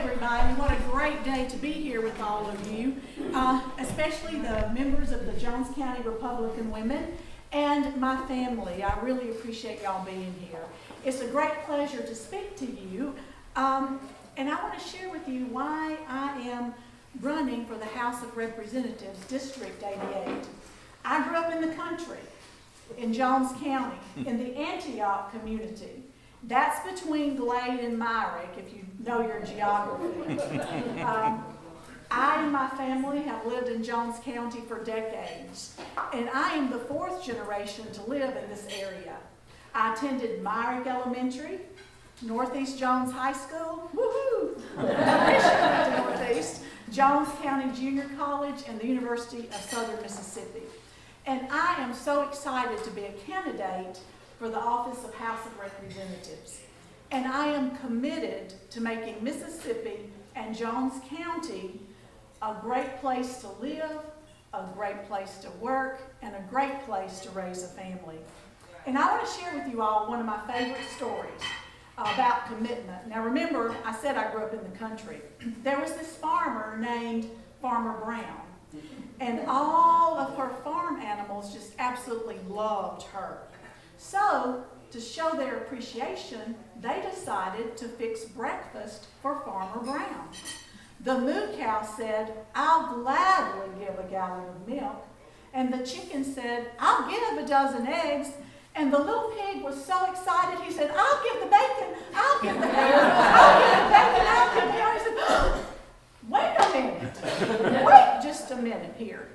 everybody. What a great day to be here with all of you, especially the members of the Jones County Republican Women and my family. I really appreciate y'all being here. It's a great pleasure to speak to you, and I want to share with you why I am running for the House of Representatives, District 88. I grew up in the country, in Jones County, in the Antioch community. That's between Glade and Myrick, if you know your geography. I and my family have lived in Jones County for decades, and I am the fourth generation to live in this area. I attended Myrick Elementary, Northeast Jones High School, woohoo! To Northeast, Jones County Junior College, and the University of Southern Mississippi. And I am so excited to be a candidate for the office of House of Representatives. And I am committed to making Mississippi and Jones County a great place to live, a great place to work, and a great place to raise a family. And I want to share with you all one of my favorite stories about commitment. Now remember, I said I grew up in the country. There was this farmer named Farmer Brown, and all of her farm animals just absolutely loved her. So, to show their appreciation, they decided to fix breakfast for Farmer Brown. The moo cow said, "I'll gladly give a gallon of milk." And the chicken said, "I'll give a dozen eggs." And the little pig was so excited, he said, "I'll give the bacon, I'll give the ham, I'll give the bacon, I'll give the ham." He said, "Wait a minute, wait just a minute here.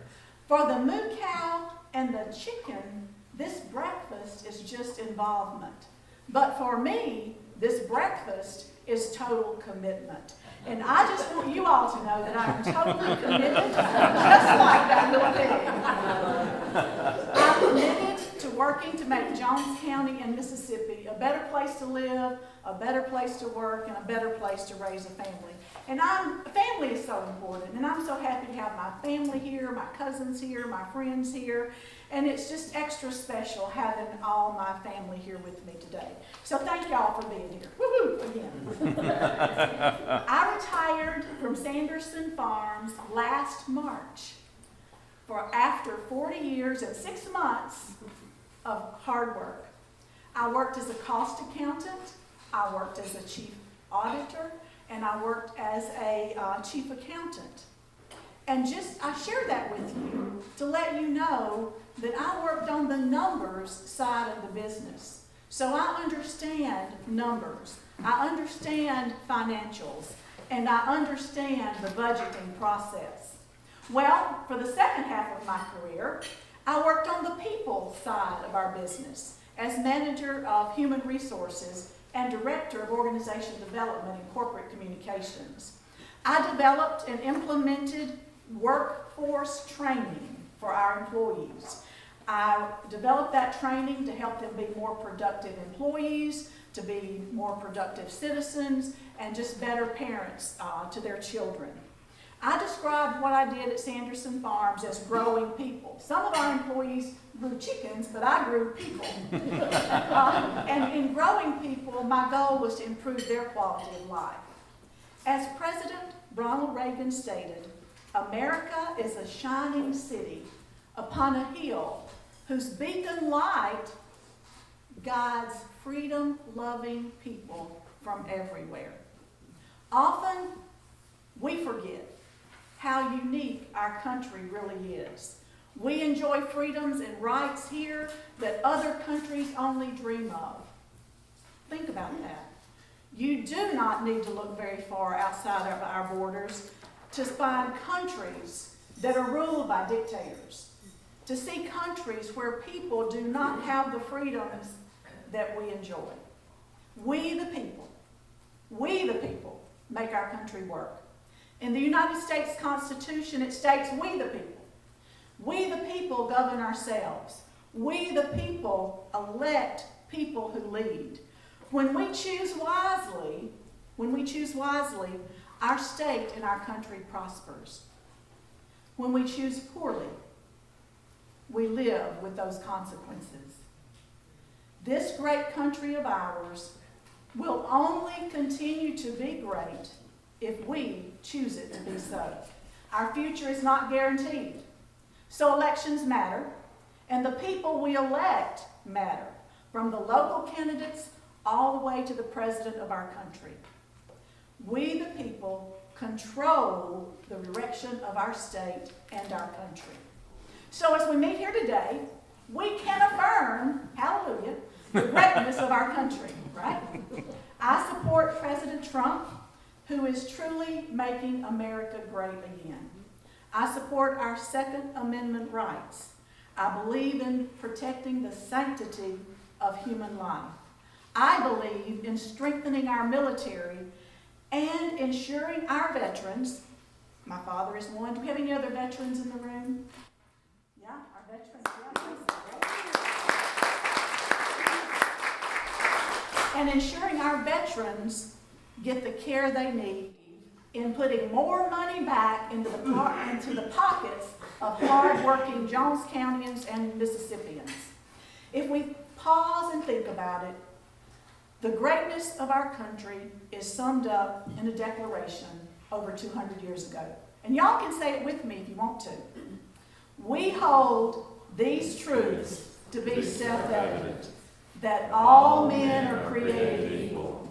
For the moo cow and the chicken, this breakfast is just involvement. But for me, this breakfast is total commitment." And I just want you all to know that I am totally committed, just like that little pig. I'm committed to working to make Jones County and Mississippi a better place to live, a better place to work, and a better place to raise a family. And family is so important, and I'm so happy to have my family here, my cousins here, my friends here, and it's just extra special having all my family here with me today. So thank y'all for being here. Woohoo! Again. I retired from Sanderson Farms last March after 40 years and 6 months of hard work. I worked as a cost accountant, I worked as a chief auditor, and I worked as a chief accountant. And I share that with you to let you know that I worked on the numbers side of the business. So I understand numbers, I understand financials, and I understand the budgeting process. Well, for the second half of my career, I worked on the people side of our business as manager of human resources and Director of Organization Development and Corporate Communications. I developed and implemented workforce training for our employees. I developed that training to help them be more productive employees, to be more productive citizens, and just better parents to their children. I described what I did at Sanderson Farms as growing people. Some of our employees grew chickens, but I grew people. And in growing people, my goal was to improve their quality of life. As President Ronald Reagan stated, "America is a shining city upon a hill whose beacon light guides freedom-loving people from everywhere." Often, we forget how unique our country really is. We enjoy freedoms and rights here that other countries only dream of. Think about that. You do not need to look very far outside of our borders to find countries that are ruled by dictators, to see countries where people do not have the freedoms that we enjoy. We the people make our country work. In the United States Constitution, it states we the people. We the people govern ourselves. We the people elect people who lead. When we choose wisely, our state and our country prospers. When we choose poorly, we live with those consequences. This great country of ours will only continue to be great if we choose it to be so. Our future is not guaranteed. So elections matter, and the people we elect matter, from the local candidates all the way to the president of our country. We, the people, control the direction of our state and our country. So as we meet here today, we can affirm, hallelujah, the greatness of our country, right? I support President Trump, who is truly making America great again. I support our Second Amendment rights. I believe in protecting the sanctity of human life. I believe in strengthening our military and ensuring our veterans, my father is one. Do we have any other veterans in the room? Yeah, our veterans. Yeah, and ensuring our veterans get the care they need in putting more money back into the pockets of hard-working Jones Countyans and Mississippians. If we pause and think about it, the greatness of our country is summed up in a declaration over 200 years ago. And y'all can say it with me if you want to. We hold these truths to be self-evident, that all men are created equal,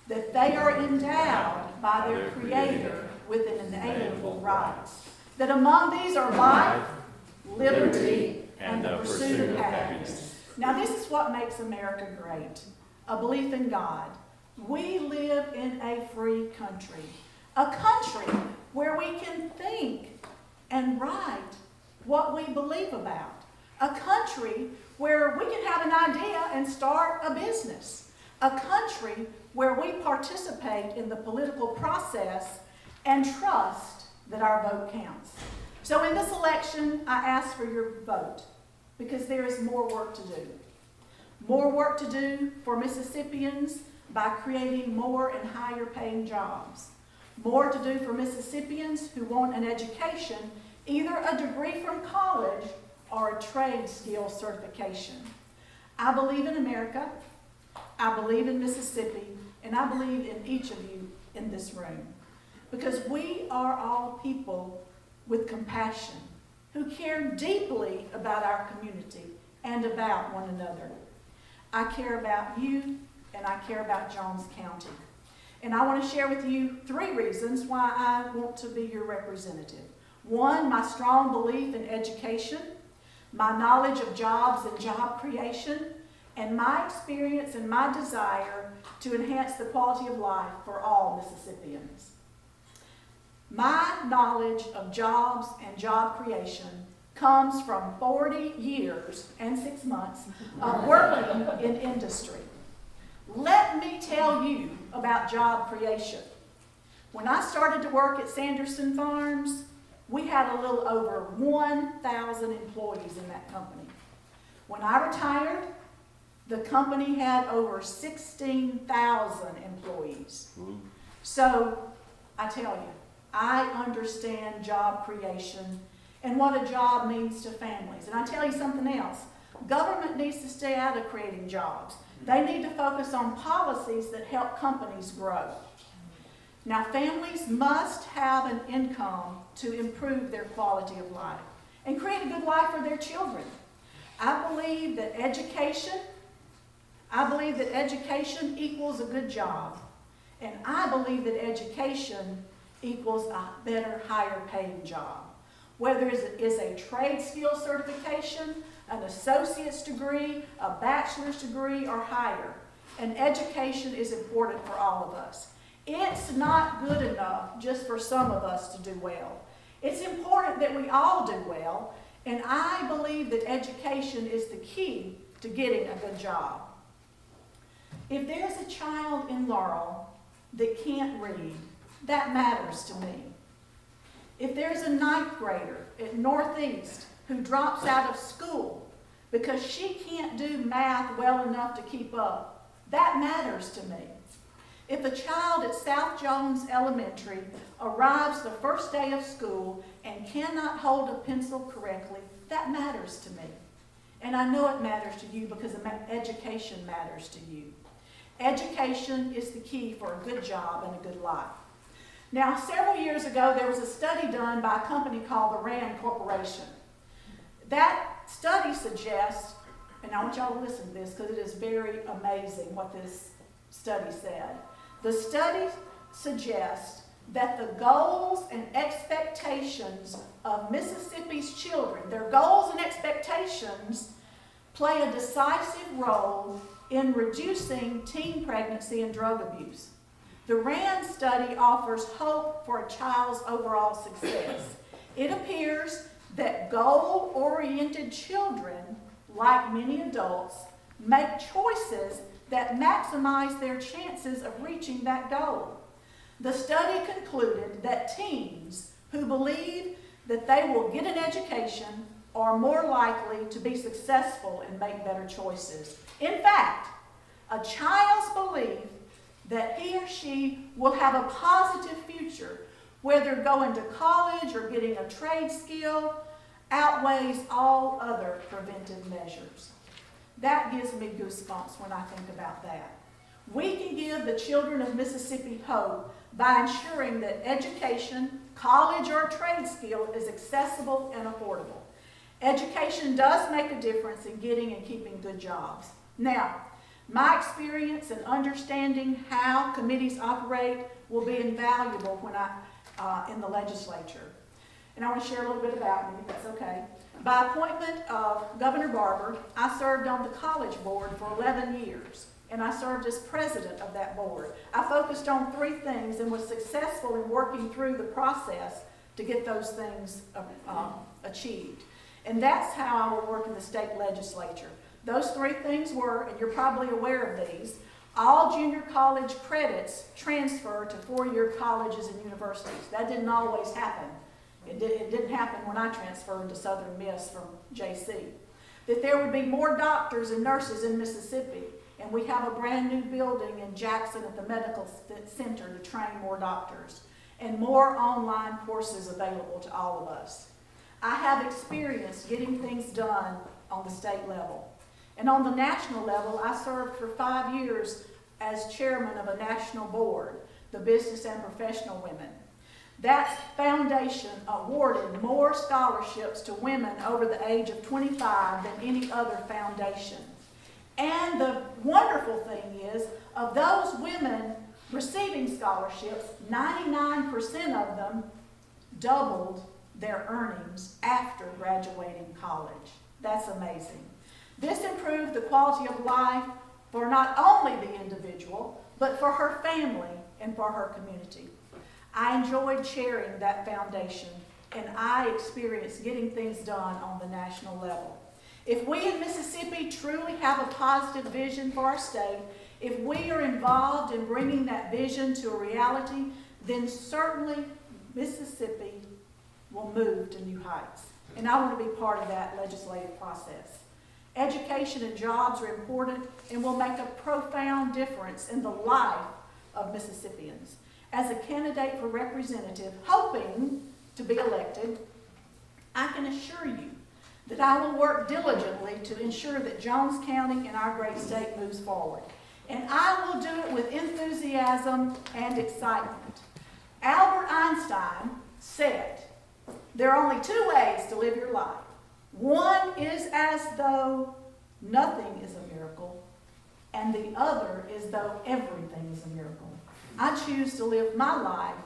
that they are endowed by their Creator with inalienable rights, that among these are life, liberty, and the pursuit of happiness. Now this is what makes America great. A belief in God. We live in a free country. A country where we can think and write what we believe about. A country where we can have an idea and start a business. A country where we participate in the political process and trust that our vote counts. So in this election, I ask for your vote because there is more work to do. More work to do for Mississippians by creating more and higher paying jobs. More to do for Mississippians who want an education, either a degree from college or a trade skill certification. I believe in America, I believe in Mississippi, and I believe in each of you in this room. Because we are all people with compassion who care deeply about our community and about one another. I care about you, and I care about Jones County. And I want to share with you 3 reasons why I want to be your representative. 1, my strong belief in education, my knowledge of jobs and job creation, and my experience and my desire to enhance the quality of life for all Mississippians. My knowledge of jobs and job creation comes from 40 years and 6 months of working in industry. Let me tell you about job creation. When I started to work at Sanderson Farms, we had a little over 1,000 employees in that company. When I retired, the company had over 16,000 employees. So I tell you, I understand job creation and what a job means to families. And I tell you something else. Government needs to stay out of creating jobs. They need to focus on policies that help companies grow. Now, families must have an income to improve their quality of life and create a good life for their children. I believe that education equals a good job. And I believe that education equals a better, higher paying job. Whether it is a trade skill certification, an associate's degree, a bachelor's degree, or higher, an education is important for all of us. It's not good enough just for some of us to do well. It's important that we all do well, and I believe that education is the key to getting a good job. If there's a child in Laurel that can't read, that matters to me. If there's a 9th grader at Northeast who drops out of school because she can't do math well enough to keep up, that matters to me. If a child at South Jones Elementary arrives the first day of school and cannot hold a pencil correctly, that matters to me. And I know it matters to you because education matters to you. Education is the key for a good job and a good life. Now, several years ago, there was a study done by a company called the RAND Corporation. That study suggests, and I want y'all to listen to this because it is very amazing what this study said. The study suggests that the goals and expectations of Mississippi's children, their goals and expectations, play a decisive role in reducing teen pregnancy and drug abuse. The RAND study offers hope for a child's overall success. It appears that goal-oriented children, like many adults, make choices that maximize their chances of reaching that goal. The study concluded that teens who believe that they will get an education are more likely to be successful and make better choices. In fact, a child's belief that he or she will have a positive future, whether going to college or getting a trade skill, outweighs all other preventive measures. That gives me goosebumps when I think about that. We can give the children of Mississippi hope by ensuring that education, college, or trade skill is accessible and affordable. Education does make a difference in getting and keeping good jobs. Now, my experience in understanding how committees operate will be invaluable when in the legislature. And I want to share a little bit about me, if that's okay. By appointment of Governor Barber, I served on the college board for 11 years, and I served as president of that board. I focused on 3 things and was successful in working through the process to get those things achieved. And that's how I will work in the state legislature. Those 3 things were, and you're probably aware of these, all junior college credits transfer to 4-year colleges and universities. That didn't always happen. It didn't happen when I transferred to Southern Miss from JC. That there would be more doctors and nurses in Mississippi, and we have a brand new building in Jackson at the medical center to train more doctors, and more online courses available to all of us. I have experience getting things done on the state level. And on the national level, I served for 5 years as chairman of a national board, the Business and Professional Women. That foundation awarded more scholarships to women over the age of 25 than any other foundation. And the wonderful thing is, of those women receiving scholarships, 99% of them doubled their earnings after graduating college. That's amazing. This improved the quality of life for not only the individual, but for her family and for her community. I enjoyed chairing that foundation, and I experienced getting things done on the national level. If we in Mississippi truly have a positive vision for our state, if we are involved in bringing that vision to a reality, then certainly Mississippi will move to new heights. And I want to be part of that legislative process. Education and jobs are important and will make a profound difference in the life of Mississippians. As a candidate for representative, hoping to be elected, I can assure you that I will work diligently to ensure that Jones County and our great state moves forward. And I will do it with enthusiasm and excitement. Albert Einstein said, there are only 2 ways to live your life. One is as though nothing is a miracle, and the other is though everything is a miracle. I choose to live my life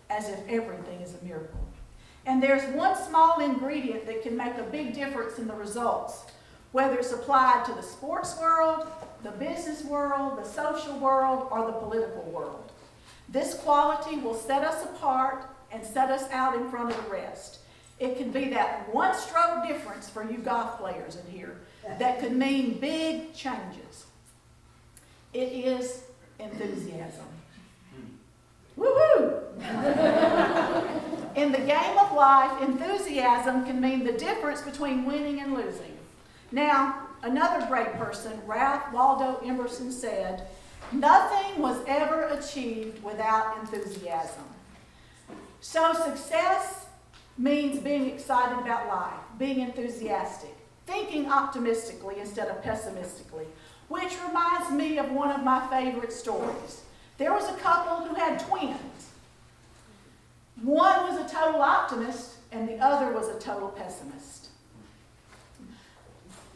as if everything is a miracle. And there's one small ingredient that can make a big difference in the results, whether it's applied to the sports world, the business world, the social world, or the political world. This quality will set us apart and set us out in front of the rest. It can be that one stroke difference for you golf players in here that could mean big changes. It is enthusiasm. Woohoo! In the game of life, enthusiasm can mean the difference between winning and losing. Now, another great person, Ralph Waldo Emerson, said, nothing was ever achieved without enthusiasm. So success means being excited about life, being enthusiastic, thinking optimistically instead of pessimistically, which reminds me of one of my favorite stories. There was a couple who had twins, One was a total optimist, and the other was a total pessimist.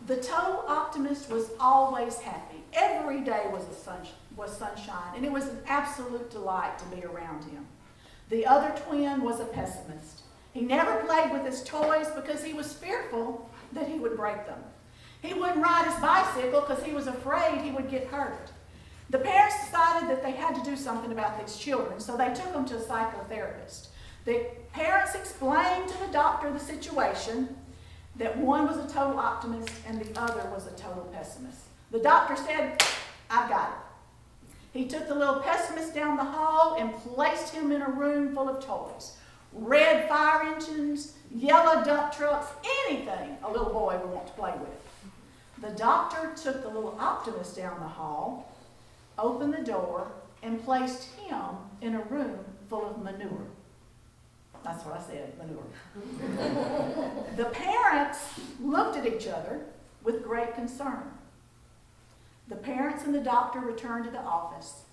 The total optimist was always happy. Every day was sunshine, and it was an absolute delight to be around him. The other twin was a pessimist. He never played with his toys because he was fearful that he would break them. He wouldn't ride his bicycle because he was afraid he would get hurt. The parents decided that they had to do something about these children, so they took them to a psychotherapist. The parents explained to the doctor the situation, that one was a total optimist and the other was a total pessimist. The doctor said, "I've got it." He took the little pessimist down the hall and placed him in a room full of toys. Red fire engines, yellow dump trucks, anything a little boy would want to play with. The doctor took the little optimist down the hall, opened the door, and placed him in a room full of manure. That's what I said, manure. The parents looked at each other with great concern. The parents and the doctor returned to the office.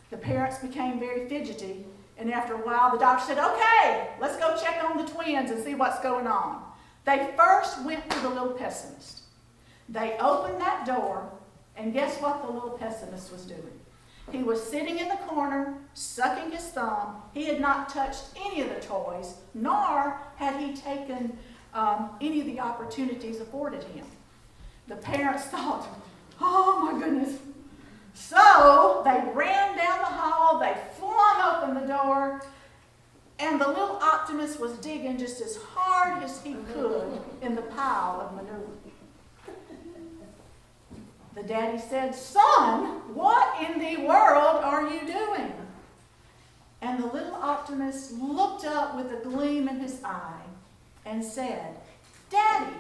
The parents became very fidgety, and after a while the doctor said, "Okay, let's go check on the twins and see what's going on." They first went to the little pessimist. They opened that door, and guess what the little pessimist was doing? He was sitting in the corner, sucking his thumb. He had not touched any of the toys, nor had he taken any of the opportunities afforded him. The parents thought, "Oh my goodness." So they ran down the hall, they flung open the door, and the little optimist was digging just as hard as he could in the pile of manure. The daddy said, "Son, what in the world are you doing?" And the little optimist looked up with a gleam in his eye and said, "Daddy,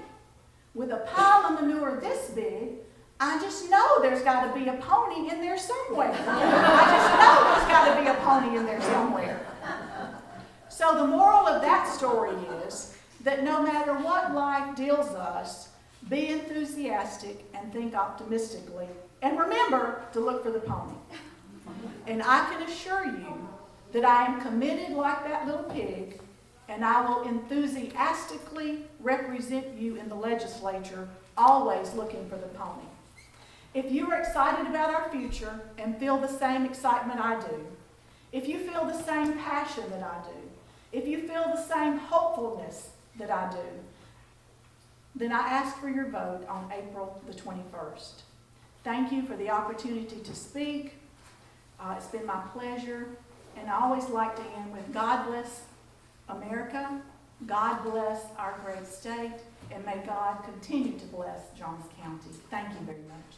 with a pile of manure this big, I just know there's got to be a pony in there somewhere. I just know there's got to be a pony in there somewhere." So the moral of that story is that no matter what life deals us, be enthusiastic and think optimistically. And remember to look for the pony. And I can assure you that I am committed like that little pig, and I will enthusiastically represent you in the legislature, always looking for the pony. If you are excited about our future and feel the same excitement I do, if you feel the same passion that I do, if you feel the same hopefulness that I do, then I ask for your vote on April the 21st. Thank you for the opportunity to speak. It's been my pleasure, and I always like to end with God bless America, God bless our great state, and may God continue to bless Johns County. Thank you very much.